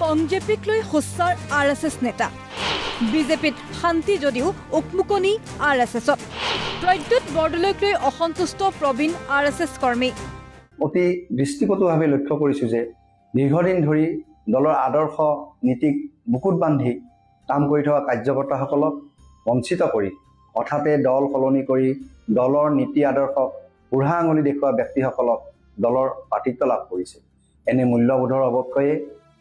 কংজেপিক লৈ সোচ্চাৰ RSS নেতা বিজেপিত শান্তি যদিও উকমুকনি RSSত প্ৰদ্যুৎ বৰদলৈক লৈ অসন্তুষ্ট প্ৰবীণ RSS কৰ্মী অতি দৃষ্টিকটুভাৱে লক্ষ্য কৰিছোঁ যে দীৰ্ঘদিন ধৰি দলৰ আদৰ্শ নীতিক বুকুত বান্ধি কাম কৰি থকা কাৰ্যকৰ্তাসকলক বঞ্চিত কৰি হঠাতে দল সলনি কৰি দলৰ নীতি আদৰ্শক বুঢ়া আঙুলি দেখুওৱা ব্যক্তিসকলক দলৰ প্ৰাৰ্থিত্ব লাভ কৰিছে। এনে মূল্যবোধৰ অৱক্ষয়ে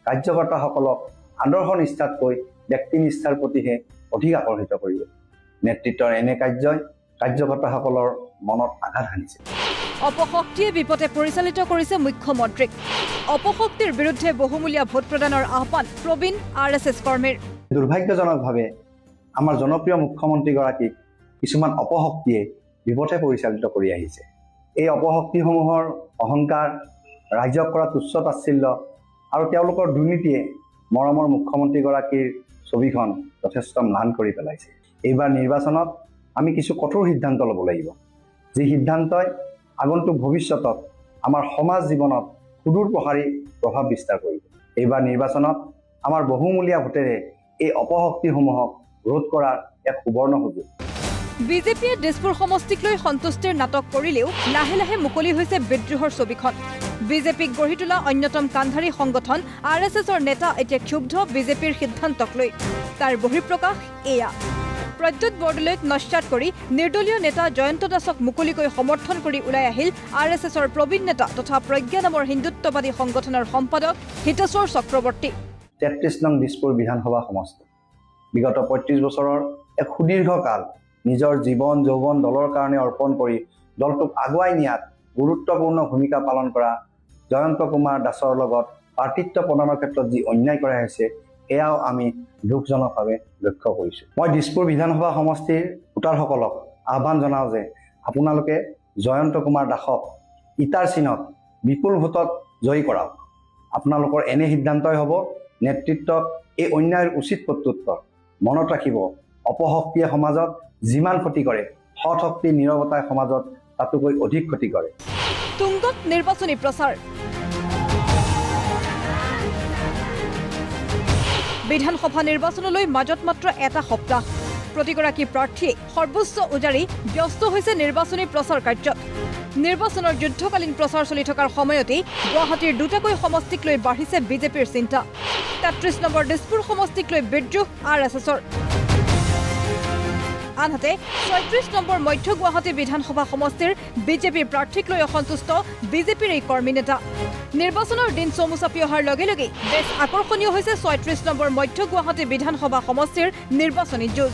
কাৰ্যকৰ্তাসকলক আদৰ্শ নিষ্ঠাতকৈ ব্যক্তিনিষ্ঠাৰ প্ৰতিহে অধিক আকৰ্ষিত কৰিব। নেতৃত্বৰ এনে কাৰ্যই কাৰ্যকৰ্তাসকলৰ মনত আঘাত হানিছে। অপশক্তিয়ে বিপথে পৰিচালিত কৰিছে মুখ্যমন্ত্ৰীক অপশক্তিৰ বিৰুদ্ধে বহুমূলীয়া ভোট প্ৰদানৰ আহ্বান প্ৰবীণ RSS কৰ্মীৰ। দুৰ্ভাগ্যজনকভাৱে আমাৰ জনপ্ৰিয় মুখ্যমন্ত্ৰীগৰাকীক কিছুমান অপশক্তিয়ে বিপথে পৰিচালিত কৰি আহিছে। এই অপশক্তিসমূহৰ অহংকাৰ, ৰাইজক কৰা তুচ্ছ তাচ্ছিল্য আৰু তেওঁলোকৰ দুৰ্নীতিয়ে মৰমৰ মুখ্যমন্ত্ৰীগৰাকীৰ ছবিখন যথেষ্ট ম্লান কৰি পেলাইছে। এইবাৰ নিৰ্বাচনত আমি কিছু কঠোৰ সিদ্ধান্ত ল'ব লাগিব, যি সিদ্ধান্তই আগন্তুক ভৱিষ্যতত আমাৰ সমাজ জীৱনত সুদূৰ প্ৰসাৰী প্ৰভাৱ বিস্তাৰ কৰিব। এইবাৰ নিৰ্বাচনত আমাৰ বহুমূলীয়া ভোটেৰে এই অপশক্তিসমূহক ৰোধ কৰাৰ এক সুবৰ্ণ সুযোগ। বিজেপিয়ে দিছপুৰ সমষ্টিক লৈ সন্তুষ্টিৰ নাটক কৰিলেও লাহে লাহে মুকলি হৈছে বিদ্ৰোহৰ ছবিখন। বিজেপিক গঢ়ি তোলা অন্যতম কান্ধাৰী সংগঠন RSSৰ নেতা এতিয়া ক্ষুব্ধ বিজেপিৰ সিদ্ধান্তক লৈ। তাৰ বহিঃপ্ৰকাশ এয়া। প্ৰদ্যুৎ বৰদলৈক নস্যাৎ কৰি নিৰ্দলীয় নেতা জয়ন্ত দাসক মুকলিকৈ সমৰ্থন কৰি ওলাই আহিল RSSৰ প্ৰবীণ নেতা তথা প্ৰজ্ঞা নামৰ হিন্দুত্ববাদী সংগঠনৰ সম্পাদক হিতেশ্বৰ চক্ৰৱৰ্তী। 33 নং দিছপুৰ বিধানসভা সমষ্টি বিগত 35 বছৰৰ এক সুদীৰ্ঘ কাল নিজৰ জীৱন যৌৱন দলৰ কাৰণে অৰ্পণ কৰি দলটোক আগুৱাই নিয়াত গুৰুত্বপূৰ্ণ ভূমিকা পালন কৰা জয়ন্ত কুমাৰ দাসৰ লগত প্ৰাৰ্থিত্ব প্ৰদানৰ ক্ষেত্ৰত যি অন্যায় কৰা হৈছে এয়াও আমি দুখজনকভাৱে লক্ষ্য কৰিছোঁ। মই দিছপুৰ বিধানসভা সমষ্টিৰ ভোটাৰসকলক আহ্বান জনাওঁ যে আপোনালোকে জয়ন্ত কুমাৰ দাসক ইটাৰ চিনত বিপুল ভোটত জয়ী কৰাওক। আপোনালোকৰ এনে সিদ্ধান্তই হ'ব নেতৃত্বক এই অন্যায়ৰ উচিত প্ৰত্যুত্তৰ। মনত ৰাখিব, অপশক্তিয়ে সমাজত যিমান ক্ষতি কৰে সৎ শক্তি নীৰৱতাই সমাজত তাতোকৈ অধিক ক্ষতি কৰে। তুংগত নিৰ্বাচনী প্ৰচাৰ। বিধানসভা নিৰ্বাচনলৈ মাজত মাত্ৰ এটা সপ্তাহ। প্ৰতিগৰাকী প্ৰাৰ্থীয়ে সৰ্বোচ্চ উজাৰি ব্যস্ত হৈছে নিৰ্বাচনী প্ৰচাৰ কাৰ্যত। নিৰ্বাচনৰ যুদ্ধকালীন প্ৰচাৰ চলি থকাৰ সময়তেই গুৱাহাটীৰ দুটাকৈ সমষ্টিক লৈ বাঢ়িছে বিজেপিৰ চিন্তা। 33 নম্বৰ দিছপুৰ সমষ্টিক লৈ বিদ্ৰোহ RSSৰ। আনহাতে 36 নম্বৰ মধ্য গুৱাহাটী বিধানসভা সমষ্টিৰ বিজেপিৰ প্ৰাৰ্থীক লৈ অসন্তুষ্ট বিজেপিৰ এই কৰ্মী নেতা। নিৰ্বাচনৰ দিন চমু চাপি অহাৰ লগে লগেই বেছ আকৰ্ষণীয় হৈছে 36 নম্বৰ মধ্য গুৱাহাটী বিধানসভা সমষ্টিৰ নিৰ্বাচনী যুঁজ।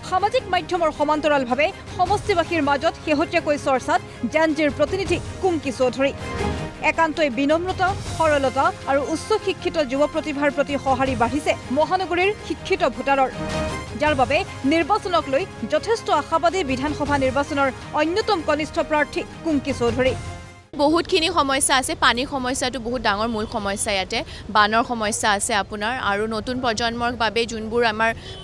সামাজিক মাধ্যমৰ সমান্তৰালভাৱে সমষ্টিবাসীৰ মাজত শেহতীয়াকৈ চৰ্চাত জাঞ্জীৰ প্ৰতিনিধি কুংকি চৌধুৰী। একান্তই বিনম্ৰতা, সৰলতা আৰু উচ্চ শিক্ষিত যুৱ প্ৰতিভাৰ প্ৰতি সঁহাৰি বাঢ়িছে মহানগৰীৰ শিক্ষিত ভোটাৰৰ, যাৰ বাবে নিৰ্বাচনক লৈ যথেষ্ট আশাবাদী বিধানসভা নিৰ্বাচনৰ অন্যতম কনিষ্ঠ প্ৰাৰ্থী কুংকি চৌধুৰী। বহুতখিনি সমস্যা আছে। পানীৰ সমস্যাটো বহুত ডাঙৰ মূল সমস্যা ইয়াতে। বানৰ সমস্যা আছে আপোনাৰ, আৰু নতুন প্ৰজন্মৰ বাবে যোনবোৰ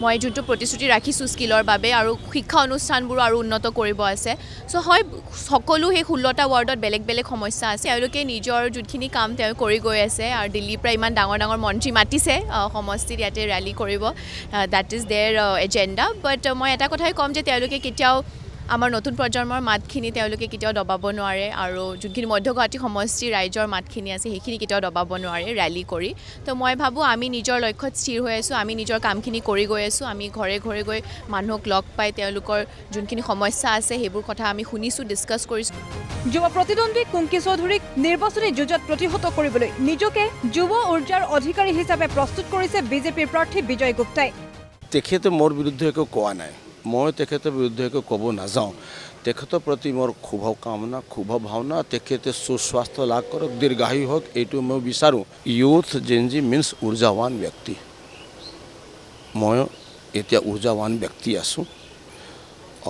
মই যোনটো প্ৰতিশ্ৰুতি ৰাখিছোঁ স্কিলৰ বাবে আৰু শিক্ষা অনুষ্ঠানবোৰো আৰু উন্নত কৰিব আছে। চ' হয়, সকলো সেই 16টা ৱাৰ্ডত বেলেগ বেলেগ সমস্যা আছে। তেওঁলোকে নিজৰ যোনখিনি কাম তেওঁ কৰি গৈ আছে, আৰু দিল্লীৰ পৰা ইমান ডাঙৰ ডাঙৰ মন্ত্ৰী মাতিছে সমষ্টিত ইয়াতে ৰেলী কৰিব। That is their agenda. But মই এটা কথাই ক'ম যে তেওঁলোকে কেতিয়াও আমাৰ নতুন প্ৰজন্মৰ মাতখিনি তেওঁলোকে কেতিয়াও দবাব নোৱাৰে, আৰু যোনখিনি মধ্য গুৱাহাটী সমষ্টিৰ ৰাইজৰ মাতখিনি আছে সেইখিনি কেতিয়াও দবাব নোৱাৰে ৰেলী কৰি। তো মই ভাবোঁ আমি নিজৰ লক্ষ্যত স্থিৰ হৈ আছোঁ, আমি নিজৰ কামখিনি কৰি গৈ আছোঁ। আমি ঘৰে ঘৰে গৈ মানুহক লগ পাই তেওঁলোকৰ যোনখিনি সমস্যা আছে সেইবোৰ কথা আমি শুনিছোঁ, ডিছকাছ কৰিছোঁ। যুৱ প্ৰতিদ্বন্দ্বী কুংকি চৌধুৰীক নিৰ্বাচনী যুঁজত প্ৰতিহত কৰিবলৈ নিজকে যুৱ উৰ্জাৰ অধিকাৰী হিচাপে প্ৰস্তুত কৰিছে বিজেপিৰ প্ৰাৰ্থী বিজয় গুপ্তাই। তেখেতে মোৰ বিৰুদ্ধে একো কোৱা নাই, মই তেখেতৰ বিৰুদ্ধে একো ক'ব নাযাওঁ। তেখেতৰ প্ৰতি মোৰ শুভকামনা, শুভভাৱনা। তেখেতে সুস্বাস্থ্য লাভ কৰক, দীৰ্ঘায়ু হওক, এইটো মই বিচাৰোঁ। ইউথ জেনজি মিনছ উৰ্জাৱান ব্যক্তি। মই এতিয়া উৰ্জাৱান ব্যক্তি আছোঁ,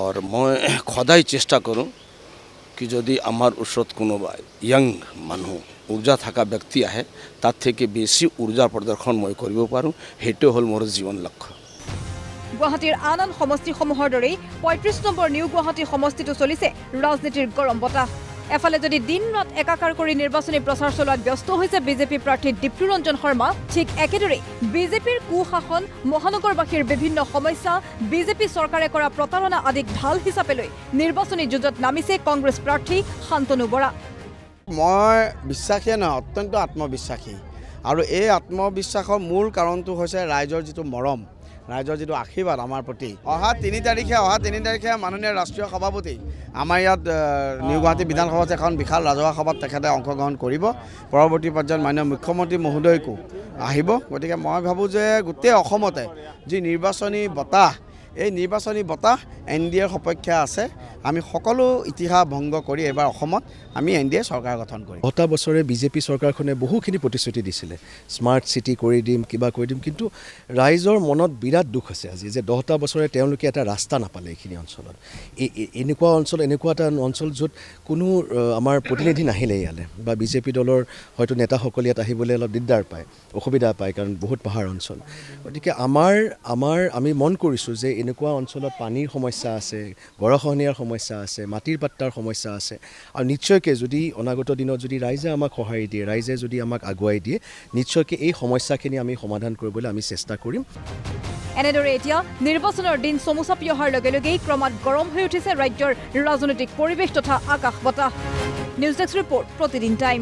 আৰু মই সদায় চেষ্টা কৰোঁ কি যদি আমাৰ ওচৰত কোনোবা য়াং মানুহ উৰ্জা থকা ব্যক্তি আহে, তাত থেকে বেছি উৰ্জাৰ প্ৰদৰ্শন মই কৰিব পাৰোঁ। সেইটো হ'ল মোৰ জীৱন লক্ষ্য। গুৱাহাটীৰ আন আন সমষ্টিসমূহৰ দৰেই 35 নম্বৰ নিউ গুৱাহাটী সমষ্টিতো চলিছে ৰাজনীতিৰ গৰম বতাহ। এফালে যদি দিন ৰাত একাকাৰ কৰি নিৰ্বাচনী প্ৰচাৰ চলোৱাত ব্যস্ত হৈছে বিজেপি প্ৰাৰ্থী দীপ্তিৰঞ্জন শৰ্মা, ঠিক একেদৰে বিজেপিৰ কুশাসন, মহানগৰবাসীৰ বিভিন্ন সমস্যা, বিজেপি চৰকাৰে কৰা প্ৰতাৰণা আদিক ঢাল হিচাপে লৈ নিৰ্বাচনী যুঁজত নামিছে কংগ্ৰেছ প্ৰাৰ্থী শান্তনু বৰা। মই বিশ্বাসীয়ে নহয়, অত্যন্ত আত্মবিশ্বাসী। আৰু এই আত্মবিশ্বাসৰ মূল কাৰণটো হৈছে ৰাইজৰ যিটো মৰম, ৰাইজৰ যিটো আশীৰ্বাদ আমাৰ প্ৰতি। অহা 3 তাৰিখে মাননীয় ৰাষ্ট্ৰীয় সভাপতি আমাৰ ইয়াত নিউ গুৱাহাটী বিধানসভাত এখন বিশাল ৰাজহুৱা সভাত তেখেতে অংশগ্ৰহণ কৰিব। পৰৱৰ্তী পৰ্যায়ত মাননীয় মুখ্যমন্ত্ৰী মহোদয়কো আহিব। গতিকে মই ভাবোঁ যে গোটেই অসমতে যি নিৰ্বাচনী বতাহ, এই নিৰ্বাচনী বতাহ NDAৰ সপক্ষে আছে। আমি সকলো ইতিহাস ভংগ কৰি এবাৰ অসমত আমি NDA চৰকাৰ গঠন কৰিম। 10টা বছৰে বিজেপি চৰকাৰখনে বহুখিনি প্ৰতিশ্ৰুতি দিছিলে, স্মাৰ্ট চিটি কৰি দিম, কিবা কৰি দিম, কিন্তু ৰাইজৰ মনত বিৰাট দুখ আছে আজি যে 10টা বছৰে তেওঁলোকে এটা ৰাস্তা নাপালে এইখিনি অঞ্চলত। এনেকুৱা এটা অঞ্চল য'ত কোনো আমাৰ প্ৰতিনিধি নাহিলে ইয়ালে, বা বিজেপি দলৰ হয়তো নেতাসকল ইয়াত আহিবলৈ অলপ দিগদাৰ পায়, অসুবিধা পায়, কাৰণ বহুত পাহাৰ অঞ্চল। গতিকে আমি মন কৰিছোঁ যে এনেকুৱা অঞ্চলত পানীৰ সমস্যা আছে, গৰাখহনীয়াৰ সমস্যা আছে, মাটিৰ পাত্তাৰ সমস্যা আছে, আৰু নিশ্চয়কৈ যদি অনাগত দিনত যদি ৰাইজে আমাক সঁহাৰি দিয়ে, ৰাইজে যদি আমাক আগুৱাই দিয়ে, নিশ্চয়কৈ এই সমস্যাখিনি আমি সমাধান কৰিবলৈ আমি চেষ্টা কৰিম। এনেদৰে এতিয়া নিৰ্বাচনৰ দিন চমু চাপি অহাৰ লগে লগেই ক্ৰমাৎ গৰম হৈ উঠিছে ৰাজ্যৰ ৰাজনৈতিক পৰিৱেশ তথা আকাশ বতাহ। নিউজ ডেস্ক ৰিপৰ্ট, প্ৰতিদিন টাইম।